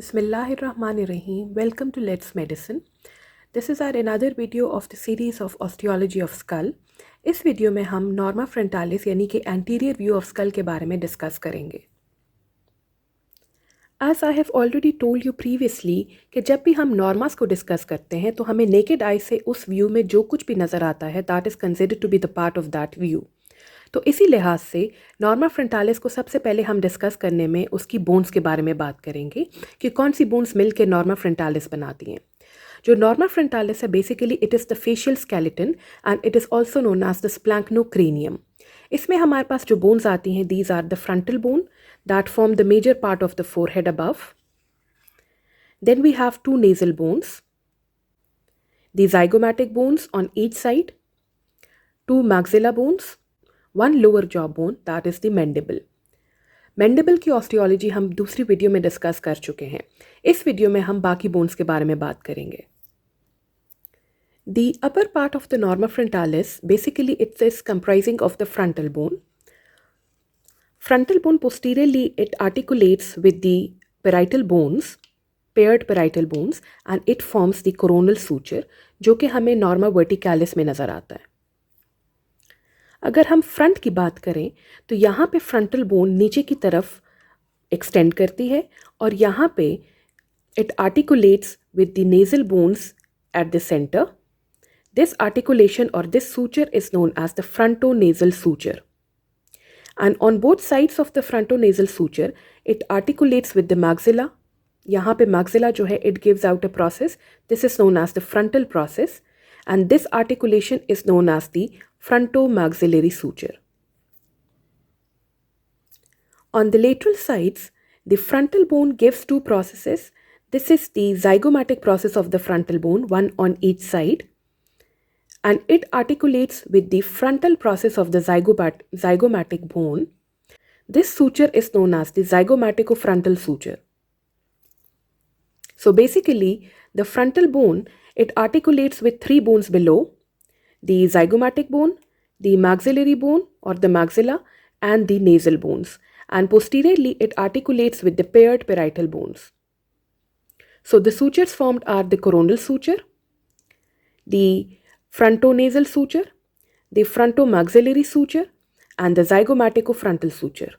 Bismillahirrahmanirrahim. Welcome to Let's Medicine. This is our another video of the series of osteology of skull. इस video में हम Norma frontalis यानी कि anterior view of skull के बारे में डिस्कस करेंगे. As I have already told you previously कि जब भी हम नॉर्मास को डिस्कस करते हैं तो हमें नेकेड आई से उस व्यू में जो कुछ भी नज़र आता है that is considered to be the part of that view. तो इसी लिहाज से नॉर्मा फ्रंटालिस को सबसे पहले हम डिस्कस करने में उसकी बोन्स के बारे में बात करेंगे कि कौन सी बोन्स मिल के नॉर्मा फ्रंटालिस बनाती हैं. जो नॉर्मा फ्रंटालिस है basically it is the facial skeleton and it is also known as the splanchnocranium. इसमें हमारे पास जो बोन्स आती हैं these are the frontal bone that form the major part of the forehead above. Then we have two nasal bones, the zygomatic bones on each side, two maxilla bones, one lower jaw bone that is the mandible. Mandible की osteology हम दूसरी video में discuss कर चुके हैं. इस video में हम बाकी बोन्स के बारे में बात करेंगे. The upper part of the norma frontalis basically it is comprising of the frontal bone. Frontal bone posteriorly it articulates with the parietal bones, paired parietal bones, and it forms the coronal suture जो कि हमें Norma वर्टिकालिस में नज़र आता है. अगर हम front की बात करें तो यहाँ पे फ्रंटल बोन नीचे की तरफ एक्सटेंड करती है और यहाँ पे it articulates with the nasal bones at the centre. This articulation और this suture is known as the frontonasal suture. And on both sides of the frontonasal suture it articulates with the maxilla. यहाँ पे maxilla जो है it gives out a process. This is known as the frontal process and this articulation is known as the frontomaxillary suture. On the lateral sides, the frontal bone gives two processes. This is the zygomatic process of the frontal bone, one on each side, and it articulates with the frontal process of the zygomatic bone. This suture is known as the zygomatico-frontal suture. So basically, the frontal bone it articulates with three bones below: the zygomatic bone, the maxillary bone or the maxilla, and the nasal bones. And posteriorly, it articulates with the paired parietal bones. So the sutures formed are the coronal suture, the frontonasal suture, the frontomaxillary suture, and the zygomatico-frontal suture.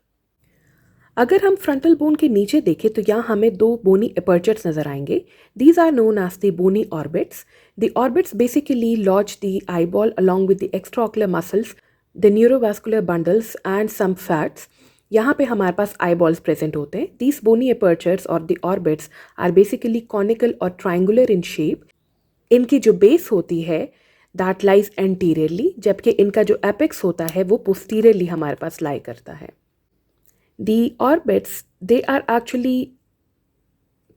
अगर हम frontal bone के नीचे देखें तो यहाँ हमें दो बोनी apertures नजर आएंगे. These are known as the bony orbits. The orbits basically lodge the eyeball along with the extraocular muscles, the neurovascular bundles and some fats. यहाँ पे हमारे पास आईबॉल्स प्रेजेंट होते हैं. दीज बोनी एपर्चर्स और the orbits are basically conical और triangular in shape. इनकी जो बेस होती है दैट लाइज एंटीरियरली, जबकि इनका जो एपेक्स होता है वो पोस्टीरियरली हमारे पास लाई करता है. The orbits, they are actually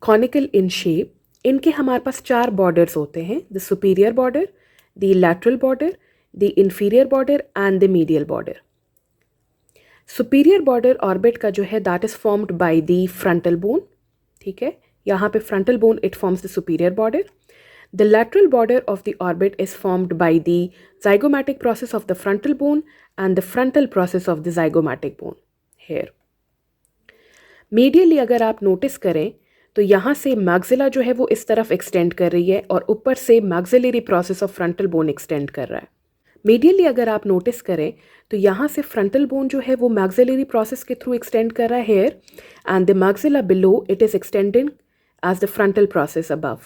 conical in shape. इनके हमारे पास चार बॉर्डर्स होते हैं: the superior border, the lateral border, the inferior border and the medial border. Superior border orbit का जो है that is formed by the frontal bone. ठीक है, यहाँ पे frontal bone it forms the superior border. The lateral border of the orbit is formed by the zygomatic process of the frontal bone and the frontal process of the zygomatic bone here. Medially अगर आप notice करें तो यहाँ से maxilla जो है वो इस तरफ एक्सटेंड कर रही है और ऊपर से maxillary process of frontal bone extend कर रहा है. मीडियली अगर आप नोटिस करें तो यहाँ से फ्रंटल बोन जो है वो मैक्सिलरी प्रोसेस के थ्रू एक्सटेंड कर रहा है here, and the maxilla below it is extending as the frontal process above.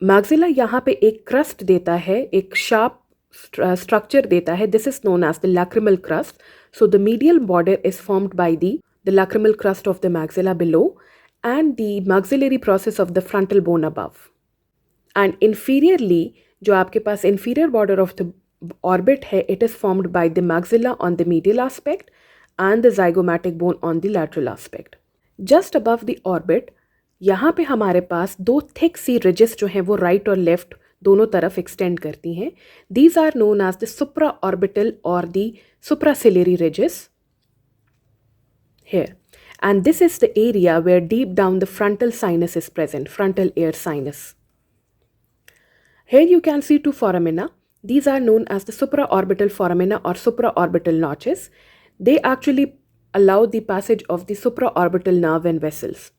Maxilla यहाँ पे एक क्रस्ट देता है, एक शार्प स्ट्रक्चर देता है. This is known as the lacrimal crust. So the medial border is formed by the lacrimal crust of the maxilla below and the maxillary process of the frontal bone above. And inferiorly, जो आपके पास inferior border of the orbit है, it is formed by the maxilla on the medial aspect and the zygomatic bone on the lateral aspect. Just above the orbit, यहाँ पे हमारे पास दो thick सी ridges जो हैं वो right और left दोनों तरफ extend करती हैं. These are known as the supraorbital or the supraciliary ridges here, and this is the area where deep down the frontal sinus is present, frontal air sinus. Here you can see two foramina. These are known as the supraorbital foramina or supraorbital notches. They actually allow the passage of the supraorbital nerve and vessels.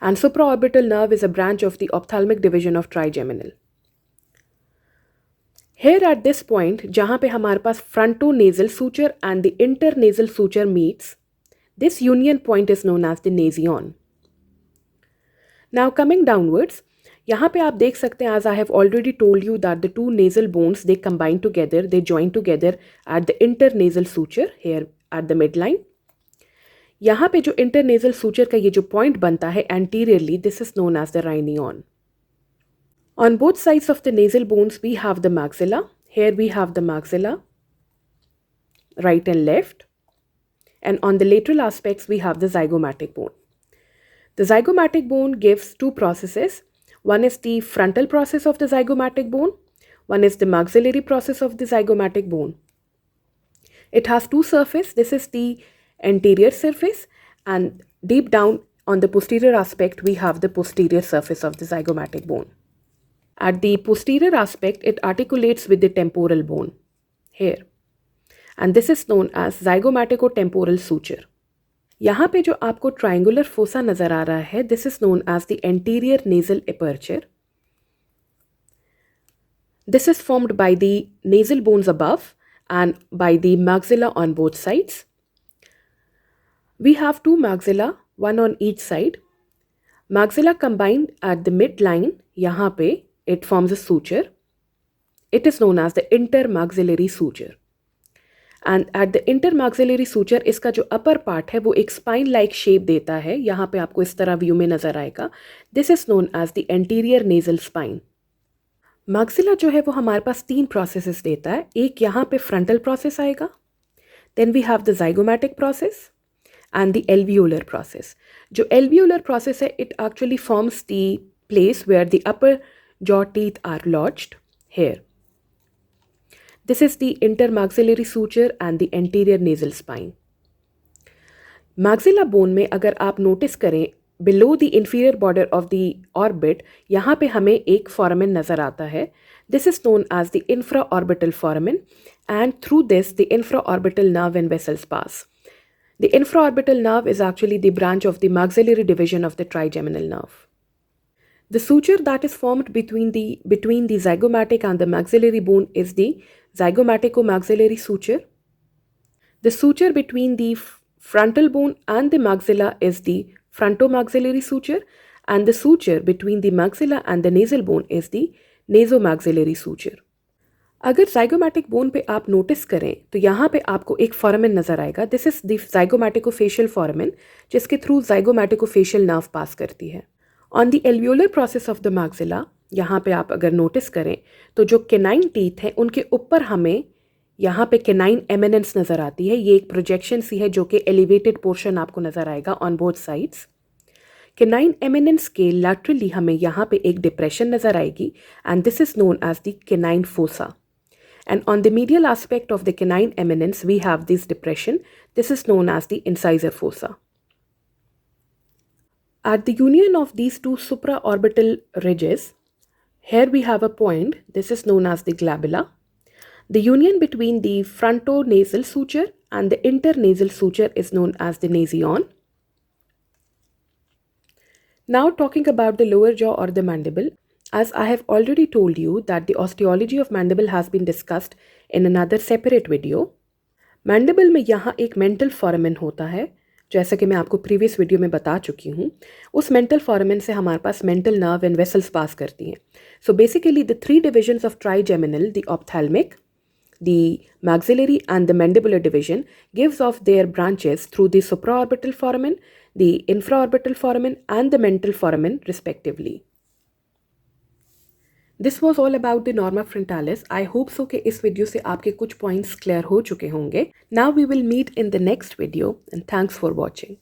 and supraorbital nerve is a branch of the ophthalmic division of trigeminal. Here at this point, जहाँ पे हमारे पास frontonasal suture and the internasal suture meets, this union point is known as the nasion. Now coming downwards, यहाँ पे आप देख सकते हैं, as I have already told you that the two nasal bones, they combine together, they join together at the internasal suture here at the midline. यहाँ पे जो internasal suture का ये जो point बनता है anteriorly, this is known as the rhinion. On both sides of the nasal bones, we have the maxilla. Here we have the maxilla, right and left. And on the lateral aspects, we have the zygomatic bone. The zygomatic bone gives two processes. One is the frontal process of the zygomatic bone. One is the maxillary process of the zygomatic bone. It has two surfaces. This is the anterior surface, and deep down on the posterior aspect, we have the posterior surface of the zygomatic bone. At the posterior aspect, it articulates with the temporal bone here, and this is known as zygomaticotemporal suture. यहाँ पे जो आपको triangular fossa नजर आ रहा है, this is known as the anterior nasal aperture. This is formed by the nasal bones above and by the maxilla on both sides. We have two maxilla, one on each side. Maxilla combined at the midline, यहाँ पे it forms a suture. It is known as the intermaxillary suture. And at the intermaxillary suture, इसका जो upper part है वो एक spine like shape देता है. यहाँ पे आपको इस तरह view में नजर आएगा. This is known as the anterior nasal spine. Maxilla जो है वो हमारे पास तीन processes देता है. एक यहाँ पे frontal process आएगा. Then we have the zygomatic process and the alveolar process. जो alveolar process है, it actually forms the place where the upper jaw teeth are lodged here. This is the intermaxillary suture and the anterior nasal spine. Maxilla bone में अगर आप notice करें, below the inferior border of the orbit, यहाँ पे हमें एक foramen नजर आता है. This is known as the infraorbital foramen, and through this the infraorbital nerve and vessels pass. The infraorbital nerve is actually the branch of the maxillary division of the trigeminal nerve. The suture that is formed between the zygomatic and the maxillary bone is the zygomaticomaxillary suture. The suture between the frontal bone and the maxilla is the frontomaxillary suture, and the suture between the maxilla and the nasal bone is the nasomaxillary suture. अगर zygomatic bone पे आप notice करें तो यहाँ पे आपको एक foramen नजर आएगा. This is the zygomaticofacial foramen, जिसके through zygomaticofacial nerve pass करती है. On the alveolar process of the maxilla, यहाँ पे आप अगर notice करें तो जो canine teeth हैं उनके ऊपर हमें यहाँ पे canine eminence नजर आती है. ये एक projection सी है जो कि elevated portion आपको नजर आएगा on both sides. Canine eminence के laterally हमें यहाँ पे एक depression नजर आएगी, and this is known as the canine fossa. And on the medial aspect of the canine eminence, we have this depression. This is known as the incisor fossa. At the union of these two supraorbital ridges, here we have a point. This is known as the glabella. The union between the frontonasal suture and the internasal suture is known as the nasion. Now talking about the lower jaw or the mandible. As I have already told you that the osteology of mandible has been discussed in another separate video. Mandible में यहाँ एक mental foramen होता है, जैसा कि मैं आपको previous video में बता चुकी हूँ. उस mental foramen से हमारे पास mental nerve and vessels pass करती हैं. So basically the three divisions of trigeminal, the ophthalmic, the maxillary and the mandibular division gives off their branches through the supraorbital foramen, the infraorbital foramen and the mental foramen respectively. This was all about the norma frontalis. I hope so कि इस video से आपके कुछ points clear हो चुके होंगे. Now we will meet in the next video and thanks for watching.